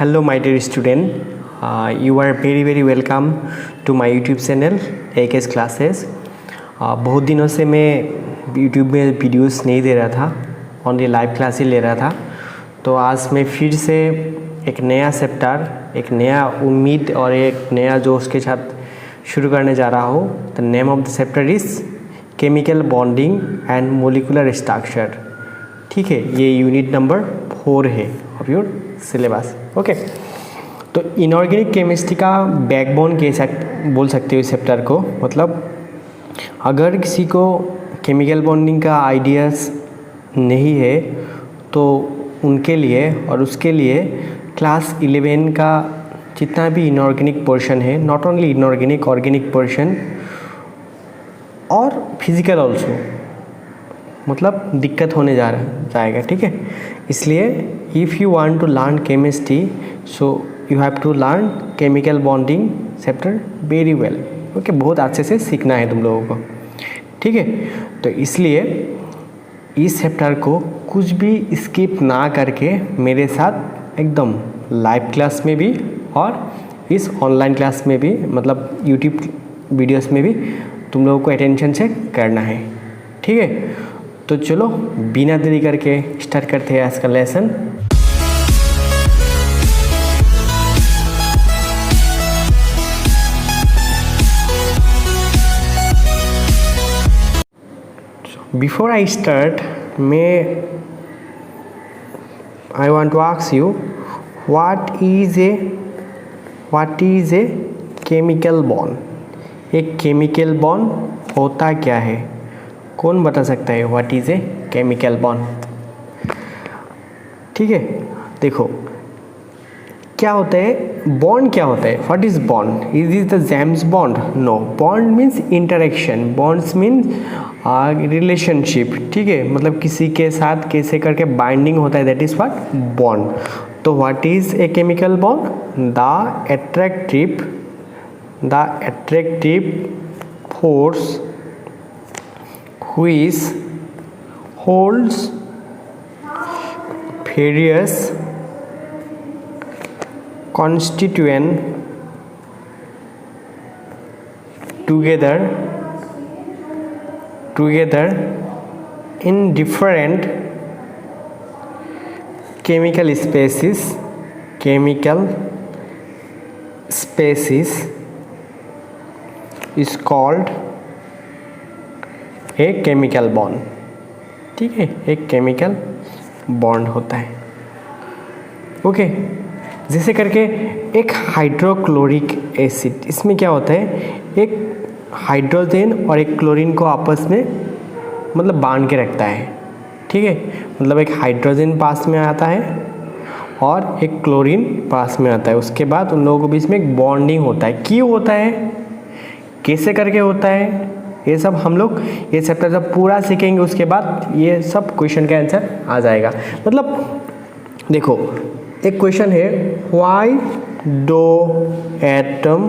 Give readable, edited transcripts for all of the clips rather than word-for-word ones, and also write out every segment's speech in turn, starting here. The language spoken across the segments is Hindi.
Hello my dear student, you are very welcome to my YouTube channel AKS Classes। बहुत दिनों से मैं YouTube में वीडियोस नहीं दे रहा था, ओनली लाइव क्लास ही ले रहा था। तो आज मैं फिर से एक नया चैप्टर, एक नया उम्मीद और एक नया जोश के साथ शुरू करने जा रहा हूँ। The name of the chapter is chemical bonding and molecular structure. ठीक है, ये यूनिट नंबर 4 है ऑफ योर सिलेबस। ओके, तो इनऑर्गेनिक केमिस्ट्री का बैकबोन बोल सकते हो इस चैप्टर को। मतलब अगर किसी को केमिकल बॉन्डिंग का आइडियाज़ नहीं है तो उनके लिए और उसके लिए क्लास 11 का जितना भी इनऑर्गेनिक पोर्शन है, not only inorganic, organic portion और फिजिकल ऑल्सो, मतलब दिक्कत होने जाएगा। ठीक है, इसलिए if you want to learn chemistry so you have to learn chemical bonding chapter very well. Okay, बहुत अच्छे से सीखना है तुम लोगों को। ठीक है, तो इसलिए इस चैप्टर को कुछ भी स्किप ना करके मेरे साथ एकदम लाइव क्लास में भी और इस ऑनलाइन क्लास में भी, मतलब यूट्यूब वीडियोस में भी तुम लोगों को अटेंशन से करना है। ठीक है, तो चलो बिना देरी करके स्टार्ट करते हैं आज का lesson. Before I start I want to ask you what is a chemical bond. एक केमिकल बॉन्ड होता क्या है? कौन बता सकता है what is a chemical bond? ठीक है, देखो क्या होता है बॉन्ड, क्या होता है, what is bond? Is the James Bond? No, bond means interaction, bonds means relationship. ठीक है, मतलब किसी के साथ कैसे करके बाइंडिंग होता है, दैट इज व्हाट बॉन्ड। तो what is a chemical bond? The attractive force which holds various constituents together in different chemical species is called एक केमिकल बॉन्ड। ठीक है, एक केमिकल बॉन्ड होता है। ओके, जैसे करके एक हाइड्रोक्लोरिक एसिड, इसमें क्या होता है, एक हाइड्रोजन और एक क्लोरीन को आपस में मतलब बांध के रखता है। ठीक है, मतलब एक हाइड्रोजन पास में आता है और एक क्लोरीन पास में आता है, उसके बाद उन लोगों के बीच में एक बॉन्डिंग होता है। क्यों होता है, कैसे करके होता है, ये सब हम लोग ये चैप्टर जब पूरा सीखेंगे उसके बाद ये सब क्वेश्चन का आंसर आ जाएगा। मतलब देखो एक क्वेश्चन है, व्हाई डू एटम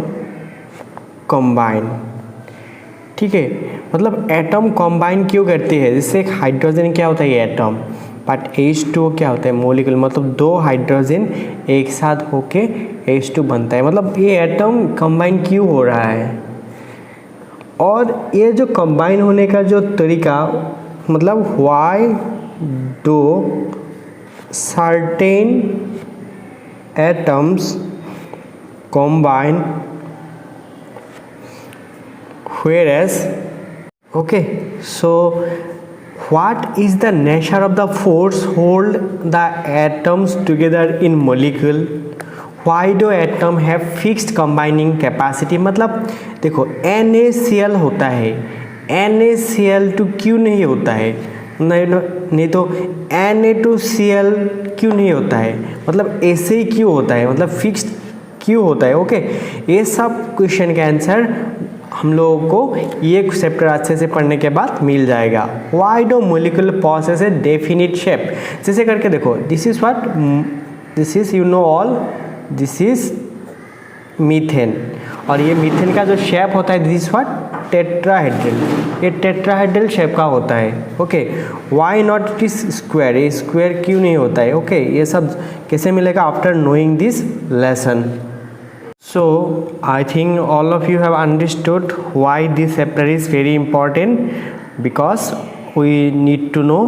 कंबाइन। ठीक है, मतलब एटम कंबाइन क्यों करती है? जैसे एक हाइड्रोजन क्या होता है, एटम, बट H2O क्या होता है, मोलिक्यूल, मतलब दो हाइड्रोजन एक साथ होके H2 बनता है। मतलब ये एटम कंबाइन क्यों हो रहा है, और ये जो कंबाइन होने का जो तरीका, मतलब why do certain atoms combine whereas okay, so what is the nature of the force hold the atoms together in molecule? Why do atom have fixed combining capacity? मतलब देखो NaCl होता है, NaCl2 क्यों नहीं होता है, नहीं तो Na2Cl क्यों नहीं होता है, मतलब ऐसे ही क्यों होता है, मतलब फिक्स्ड क्यों होता है। ओके, ये सब क्वेश्चन का आंसर हम लोगों को ये चैप्टर अच्छे से पढ़ने के बाद मिल जाएगा। Why do molecule possess a definite shape? जैसे करके देखो, this is what, this is you know all, this is methane, और ये मीथेन का जो शेप होता है दिस इज व्हाट टेट्राहेड्रल, ये टेट्राहेड्रल शेप का होता है। Okay, why not it is square, ये स्क्वायर क्यों नहीं होता है? ओके, ये सब कैसे मिलेगा after knowing this lesson. So I think all of you have understood why this chapter is very important, because we need to know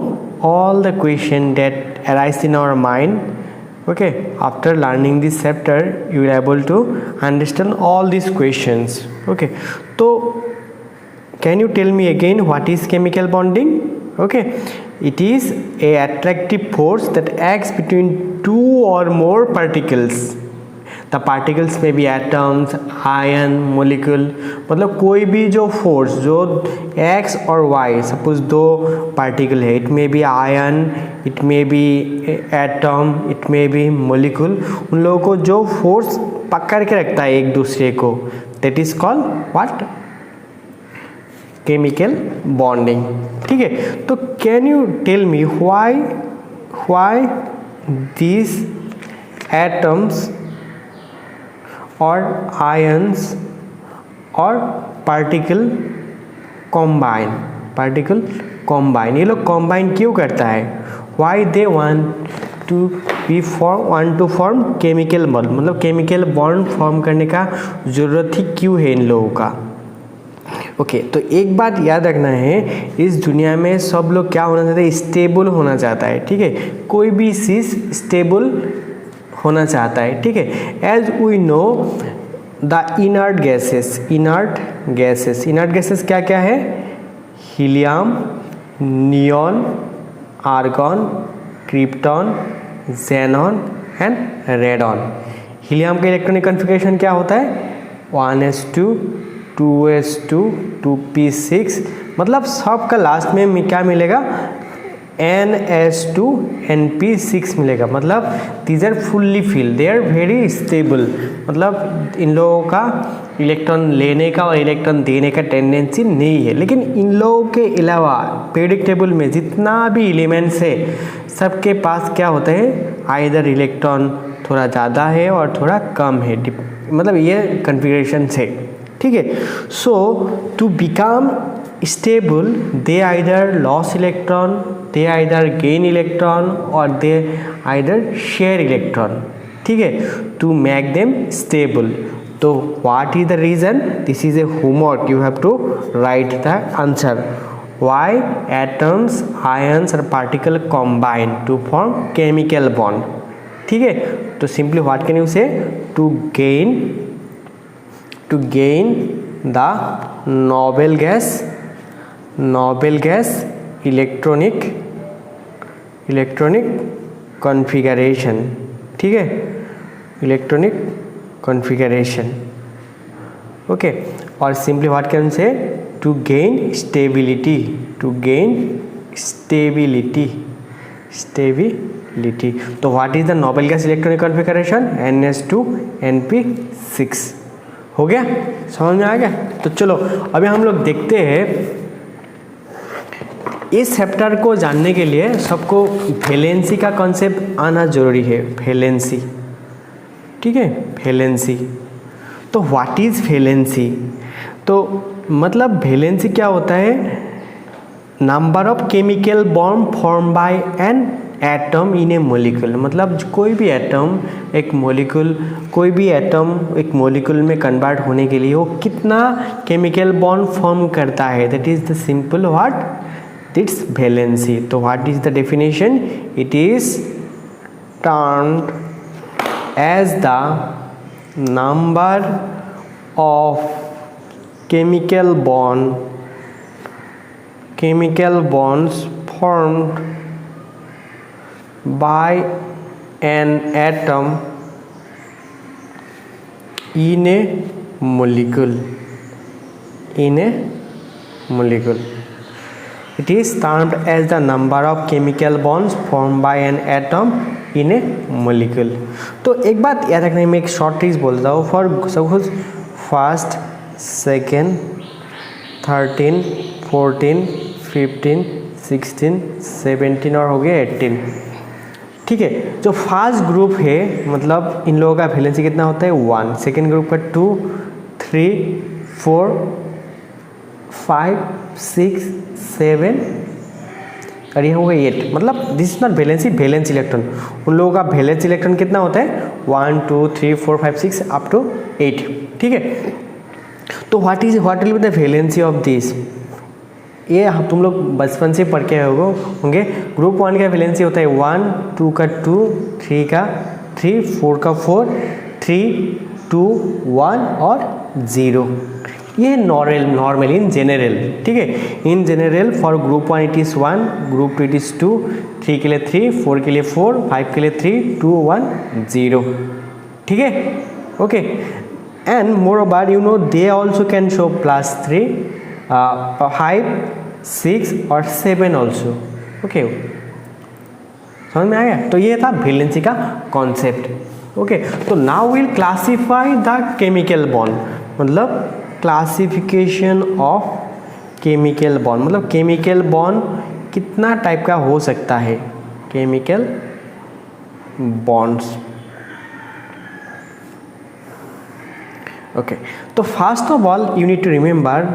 all the question that arise in our mind. Okay, after learning this chapter you will able to understand all these questions. Okay, so can you tell me again what is chemical bonding? Okay, it is a attractive force that acts between two or more particles. The particles may be atoms, ion, molecule, मतलब कोई भी जो फोर्स जो x और y, सपोज दो पार्टिकल है, it may be ion, it may be atom, it may be molecule, उन लोगों को जो फोर्स पकड़ के रखता है एक दूसरे को, that is called what? Chemical bonding. ठीक है, तो can you tell me why these atoms और आयंस और पार्टिकल कॉम्बाइन, ये लोग कॉम्बाइन क्यों करता है? Why they want to form chemical bond, मतलब केमिकल बॉन्ड फॉर्म करने का ज़रूरत ही क्यों है इन लोगों का? ओके, तो एक बात याद रखना है, इस दुनिया में सब लोग क्या होना चाहते हैं? स्टेबल होना चाहता है। ठीक है, कोई भी चीज़ स्टेबल होना चाहता है। ठीक है, as we know the inert gases क्या क्या है? Helium, neon, argon, krypton, xenon and radon. Helium का इलेक्ट्रॉनिक कॉन्फ़िगरेशन क्या होता है? 1s2 2s2 2p6, मतलब सबका लास्ट में क्या मिलेगा? NS2 NP6 मिलेगा, मतलब these are fully filled, they are very stable, मतलब इन लोगों का इलेक्ट्रॉन लेने का और इलेक्ट्रॉन देने का टेंडेंसी नहीं है। लेकिन इन लोगों के अलावा पीरियोडिक टेबल में जितना भी एलिमेंट्स है सबके पास क्या होता है? आइदर इलेक्ट्रॉन थोड़ा ज़्यादा है और थोड़ा कम है, मतलब ये कन्फिगरेशन है। ठीक है, so to become stable they either loss electron, they either gain electron or they either share electron. ठीक है, to make them stable. तो what is the reason? This is a homework, you have to write the answer. Why atoms, ions or particle combine to form chemical bond? ठीक है, तो simply what can you say? to gain the noble gas electronic configuration. ठीक है, इलेक्ट्रॉनिक कॉन्फ़िगरेशन। ओके, और simply what can say? To gain stability. तो what is the noble gas electronic configuration? NS2 NP6। हो गया, समझ में आ गया? तो चलो अभी हम लोग देखते हैं, इस चैप्टर को जानने के लिए सबको वैलेंसी का कॉन्सेप्ट आना जरूरी है। वैलेंसी, ठीक है, वैलेंसी। तो व्हाट इज वैलेंसी? तो मतलब वैलेंसी क्या होता है? Number of chemical bond form by an atom in A molecule, मतलब कोई भी एटम एक मोलिक्यूल में कन्वर्ट होने के लिए वो कितना केमिकल बॉन्ड फॉर्म करता है, that is the simple what? Its valency. So what is the definition? It is termed as the number of chemical bonds formed by an atom in a molecule. It is termed as the number of chemical bonds formed by an atom in a molecule. तो एक बात याद रखना है, मैं एक शॉर्ट ट्रिक्स बोलता हूँ। फॉर सपोज फर्स्ट, सेकेंड, 13, 14, 15, 16, 17 और हो गया 18। ठीक है, जो फर्स्ट ग्रुप है मतलब इन लोगों का वैलेंसी कितना होता है? 1। सेकेंड ग्रुप का 2, 3, 4, 5 6 7 और ये हो गया 8, मतलब this is not valency, valence electron. उन लोगों का वैलेंस इलेक्ट्रॉन कितना होता है 1 2 3 4 5 6 अप टू 8, ठीक है। तो what will be the valency of this, ये तुम लोग बचपन से पढ़ के होंगे। ग्रुप 1 का वैलेंसी होता है 1 2 का 2 3 का 3 4 का 4 3 2 1 और 0। ये नॉर्मल इन जनरल, ठीक है। In general for group 1 it is 1, group 2 it is 2, 3 के लिए 3, 4 के लिए 4, 5 के लिए 3 2 1 0, ठीक है, okay. And more over you know they also can show +3 5 6 और 7 ऑल्सो, ओके। समझ में आ गया? तो ये था वैलेंसी का कॉन्सेप्ट, ओके। तो now will classify the chemical bond, मतलब क्लासिफिकेशन ऑफ केमिकल बॉन्ड, मतलब केमिकल बॉन्ड कितना टाइप का हो सकता है, केमिकल बॉन्ड्स, ओके। तो first of all you need to remember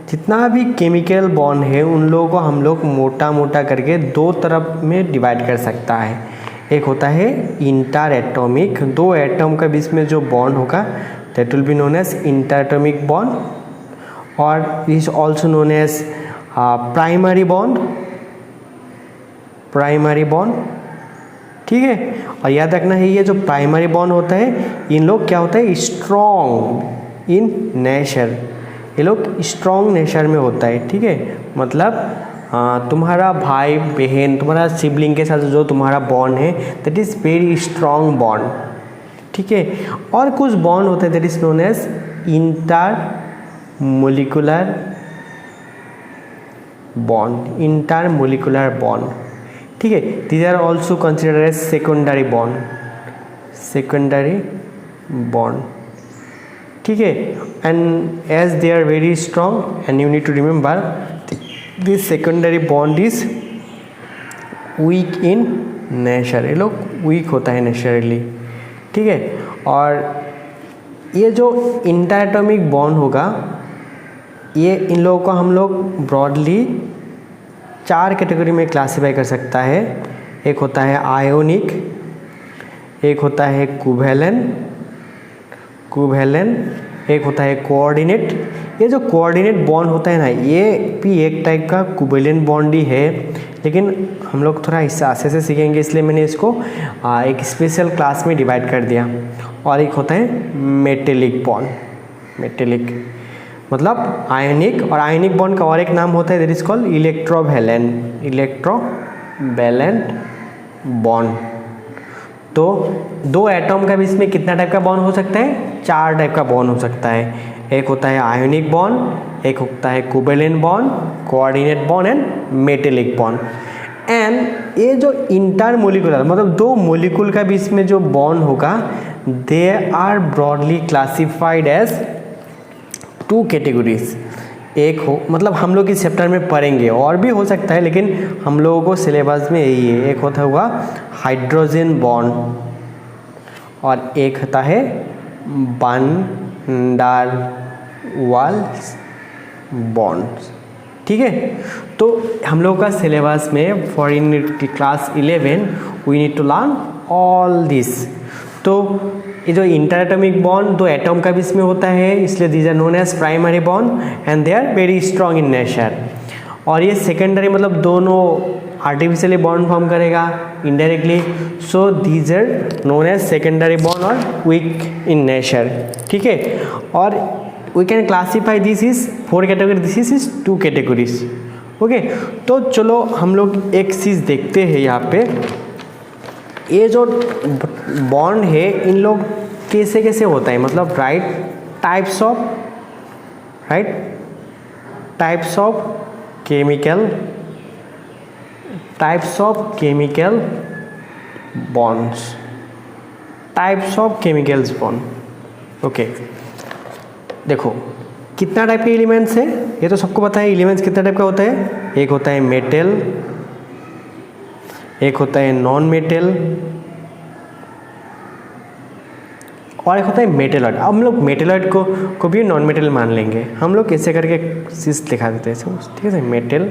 जितना भी केमिकल बॉन्ड है उन लोगों को हम लोग मोटा मोटा करके दो तरफ में डिवाइड कर सकता है। एक होता है इंटर एटॉमिक, दो एटम के बीच में जो बॉन्ड होगा that will be known as interatomic bond, or is also known as primary bond, ठीक है। और याद रखना है ये जो प्राइमरी बॉन्ड होता है इन लोग क्या होता है स्ट्रॉन्ग इन नेचर, ये लोग स्ट्रॉन्ग नेचर में होता है, ठीक है। मतलब तुम्हारा भाई बहन तुम्हारा सिबलिंग के साथ जो तुम्हारा बॉन्ड है that is very strong bond, ठीक है। और कुछ बॉन्ड होते हैं that is known as intermolecular bond, ठीक है। These are also considered as secondary bond, ठीक है। And as they are very strong and you need to remember this secondary bond is weak in nature, ये लोग वीक होता है नेचुरली, ठीक है। और ये जो इंटरएटॉमिक बॉन्ड होगा ये इन लोगों को हम लोग ब्रॉडली 4 कैटेगरी में क्लासीफाई कर सकता है। एक होता है आयोनिक, एक होता है कुवैलेंट, एक होता है कोऑर्डिनेट। ये जो कोऑर्डिनेट बॉन्ड होता है ना ये भी एक टाइप का कोवैलेंट बॉन्ड ही है, लेकिन हम लोग थोड़ा इससे आस्ते से सीखेंगे इसलिए मैंने इसको एक स्पेशल क्लास में डिवाइड कर दिया। और एक होता है मेटेलिक बॉन्ड, मतलब आयनिक, और आयनिक बॉन्ड का और एक नाम होता है that is called electrovalent bond. तो दो एटम के बीच में कितना टाइप का बॉन्ड हो सकता है 4 टाइप का बॉन्ड हो सकता है। एक होता है आयोनिक बॉन्ड, एक होता है covalent bond, coordinate bond and metallic bond. And ये जो इंटरमोलिकुलर मतलब दो मोलिकुल का बीच में जो बॉन्ड होगा they are broadly classified as 2 categories. एक हो मतलब हम लोग इस चैप्टर में पढ़ेंगे और भी हो सकता है लेकिन हम लोगों को सिलेबस में यही है। एक होता हुआ हाइड्रोजन बॉन्ड और एक होता है वैन वाल्स बॉन्ड्स, ठीक है। तो हम लोग का सिलेबस में for in class 11 we need to learn all this. तो ये जो इंटरएटॉमिक बॉन्ड दो एटम का बीच में होता है इसलिए these are known as primary bond and they are very strong in nature. और ये सेकेंडरी मतलब दोनों आर्टिफिशियली बॉन्ड फॉर्म करेगा indirectly, so these are known as secondary bond और वीक इन नेचर, ठीक है। और we can classify this is 4 category, this is 2 categories, okay. तो चलो हम लोग एक चीज़ देखते हैं यहाँ पे, ये जो बॉन्ड है इन लोग कैसे कैसे होता है, मतलब types of chemical bonds, okay. देखो कितना टाइप के एलिमेंट्स है ये तो सबको पता है। एलिमेंट्स कितना टाइप का होता है, एक होता है मेटल, एक होता है नॉन मेटल, और एक होता है मेटेलॉइड। अब हम लोग मेटेलॉइड को भी नॉन मेटल मान लेंगे। हम लोग कैसे करके चीज़ दिखा देते हैं, ठीक है, मेटल।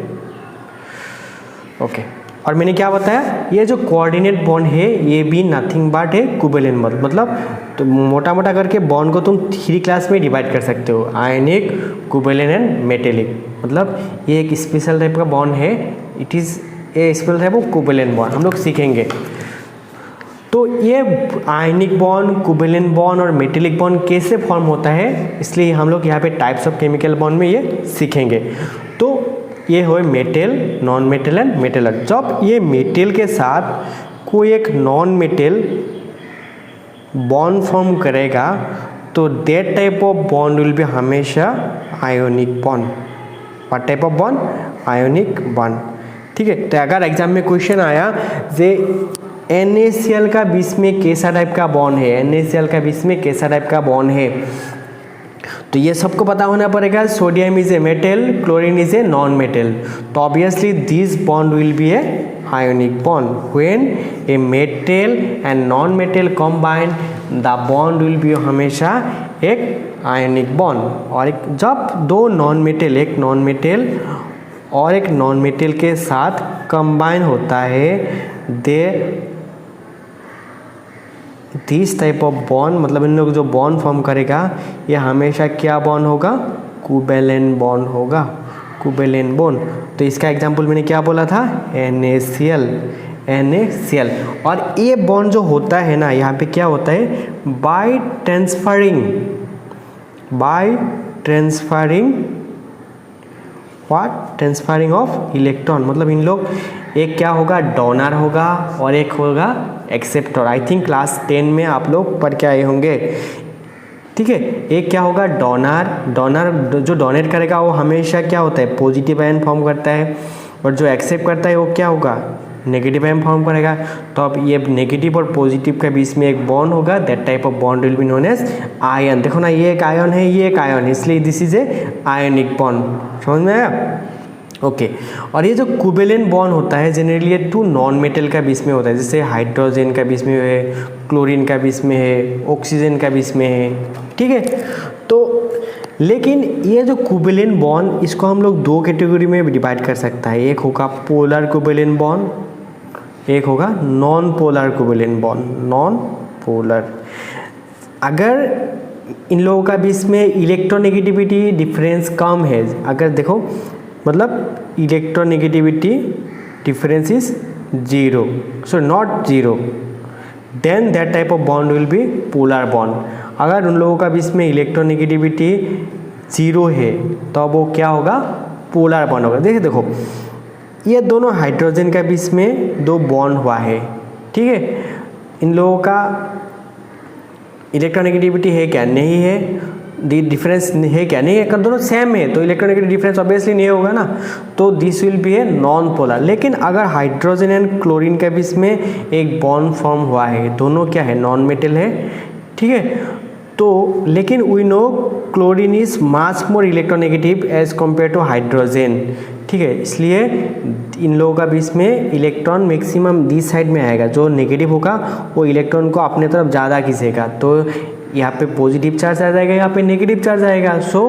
ओके, और मैंने क्या बताया, ये जो कोऑर्डिनेट बॉन्ड है ये भी नथिंग बट है कोवेलेंट बॉन्ड। मतलब तो मोटा मोटा करके बॉन्ड को तुम 3 क्लास में डिवाइड कर सकते हो, आयनिक, कोवेलेंट एंड मेटेलिक। मतलब ये एक स्पेशल टाइप का बॉन्ड है, it is a special type of covalent bond, हम लोग सीखेंगे। तो ये आयनिक बॉन्ड, कोवेलेंट बॉन्ड और मेटेलिक बॉन्ड कैसे फॉर्म होता है, इसलिए हम लोग यहाँ पे टाइप्स ऑफ केमिकल बॉन्ड में ये सीखेंगे। तो ये हो metal, non metal and metal. जब ये मेटल के साथ कोई एक नॉन मेटल बॉन्ड फॉर्म करेगा तो that type of bond will be हमेशा ionic bond. What type of bond? Ionic bond. ठीक है, तो अगर एग्जाम में क्वेश्चन आया जे NaCl का बीच में कैसा टाइप का बॉन्ड है, NaCl का बीच में कैसा टाइप का बॉन्ड है, तो ये सबको पता होना पड़ेगा। Sodium is a metal, chlorine is a non metal, तो obviously this bond will be a ionic bond. When a metal and non metal combine the bond will be हमेशा एक आयोनिक बॉन्ड। और एक जब दो नॉन मेटल, एक नॉन मेटल और एक नॉन मेटल के साथ कंबाइन होता है, they this type of bond, मतलब इन लोग जो बॉन्ड फॉर्म करेगा ये हमेशा क्या बॉन्ड होगा? कोवेलेंट बॉन्ड होगा, कोवेलेंट बॉन्ड। तो इसका एग्जांपल मैंने क्या बोला था? NaCl, NaCl। और ये बॉन्ड जो होता है ना, यहाँ पे क्या होता है? By transferring transferring of electron. मतलब इन लोग एक क्या होगा? डोनर होगा और एक होगा एक्सेप्टर। आई थिंक क्लास 10 में आप लोग पढ़ के आए होंगे। ठीक है, एक क्या होगा? डोनर जो डोनेट करेगा वो हमेशा क्या होता है? पॉजिटिव आयन फॉर्म करता है, और जो एक्सेप्ट करता है वो क्या होगा? नेगेटिव आयन फॉर्म करेगा। तो अब ये नेगेटिव और पॉजिटिव के बीच में एक बॉन्ड होगा, that type of bond will be known as ion. देखो ना, ये एक आयन है, ये एक आयन है, इसलिए this is a ionic bond. समझ में आया? ओके। और ये जो कोवेलेंट बॉन्ड होता है जनरली ये 2 नॉन मेटल का बीच में होता है, जैसे हाइड्रोजन का बीच में है, क्लोरीन का बीच में है, ऑक्सीजन का बीच में है। ठीक है, तो लेकिन ये जो कोवेलेंट बॉन्ड, इसको हम लोग 2 कैटेगरी में डिवाइड कर सकता है। एक होगा पोलर कोवेलेंट बॉन्ड, एक होगा non polar covalent bond. Non polar, अगर इन लोगों का बीच में इलेक्ट्रोनेगेटिविटी डिफरेंस कम है, अगर देखो मतलब electronegativity difference is 0, so not 0, then that type of bond will be polar bond. अगर उन लोगों का बीच में इलेक्ट्रोनेगेटिविटी 0 है तो वो क्या होगा? पोलर बॉन्ड होगा। देखो ये दोनों हाइड्रोजन के बीच में 2 बॉन्ड हुआ है। ठीक है, इन लोगों का इलेक्ट्रोनेगेटिविटी है क्या? नहीं है। डिफरेंस है क्या? नहीं है। अगर दोनों सेम है तो इलेक्ट्रोनेगेटिव डिफरेंस ऑब्वियसली नहीं होगा ना, तो this will be a non polar. लेकिन अगर हाइड्रोजन एंड क्लोरीन के बीच में एक बॉन्ड फॉर्म हुआ है, दोनों क्या है? नॉन मेटल है। ठीक है, तो लेकिन we know chlorine is much more electronegative as compare to hydrogen. ठीक है, इसलिए इन लोगों का बीच में इलेक्ट्रॉन मैक्सिमम दिस साइड में आएगा, जो नेगेटिव होगा वो इलेक्ट्रॉन को अपने तरफ ज़्यादा खींचेगा, तो यहाँ पे पॉजिटिव चार्ज आ जाएगा, यहाँ पे नेगेटिव चार्ज आएगा। So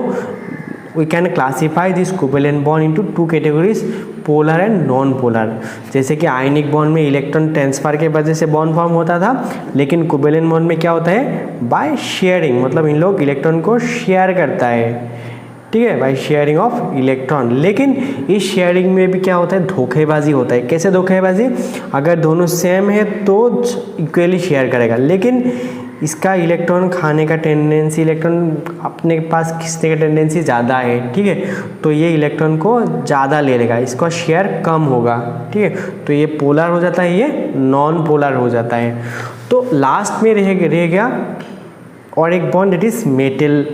we can classify this covalent bond into 2 categories, polar and non polar. जैसे कि आयनिक बॉन्ड में इलेक्ट्रॉन ट्रांसफर के वजह से बॉन्ड फॉर्म होता था, लेकिन कोवेलेंट बॉन्ड में क्या होता है? बाय शेयरिंग, मतलब इन लोग इलेक्ट्रॉन को शेयर करता है। ठीक है, बाय शेयरिंग ऑफ इलेक्ट्रॉन। लेकिन इस शेयरिंग में भी क्या होता है? धोखेबाजी होता है। कैसे धोखेबाजी? अगर दोनों सेम है तो इक्वली शेयर करेगा, लेकिन इसका इलेक्ट्रॉन खाने का टेंडेंसी, इलेक्ट्रॉन अपने पास खींचने का टेंडेंसी ज़्यादा है। ठीक है, तो ये इलेक्ट्रॉन को ज़्यादा ले लेगा, इसका शेयर कम होगा। ठीक है, तो ये पोलर हो जाता है, ये नॉन पोलर हो जाता है। तो लास्ट में रह गया और एक बॉन्ड, दैट इज मेटल।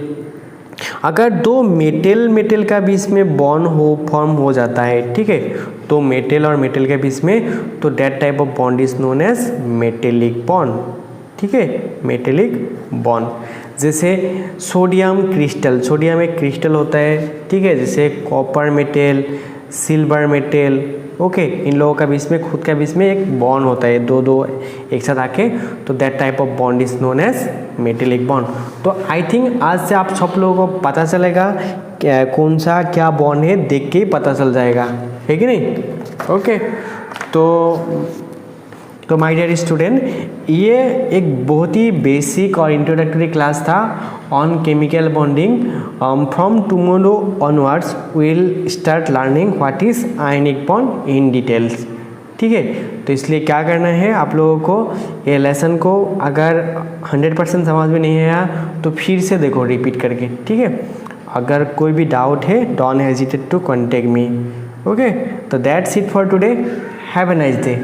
अगर 2 मेटल का बीच में बॉन्ड फॉर्म हो जाता है, ठीक है, तो मेटल और मेटल के बीच में, तो that type of bond is known as metallic bond. ठीक है, मेटेलिक बॉन्ड। जैसे सोडियम क्रिस्टल, सोडियम एक क्रिस्टल होता है। ठीक है, जैसे copper metal, silver metal, okay, इन लोगों का बीच में खुद का बीच में एक बॉन्ड होता है, दो दो एक साथ आके, तो that type of bond is known as metallic bond. तो आई थिंक आज से आप सब लोगों को पता चलेगा कौन सा क्या बॉन्ड है, देख के ही पता चल जाएगा, है कि नहीं? ओके, तो माय डियर स्टूडेंट, ये एक बहुत ही बेसिक और इंट्रोडक्टरी क्लास था on chemical bonding. From tomorrow onwards will start learning what is ionic bond in details, ठीक है? तो इसलिए क्या करना है आप लोगों को, ये लेसन को अगर 100% समझ में नहीं आया तो फिर से देखो रिपीट करके, ठीक है? अगर कोई भी डाउट है don't hesitate to contact me, okay? तो that's it for today, have a nice day.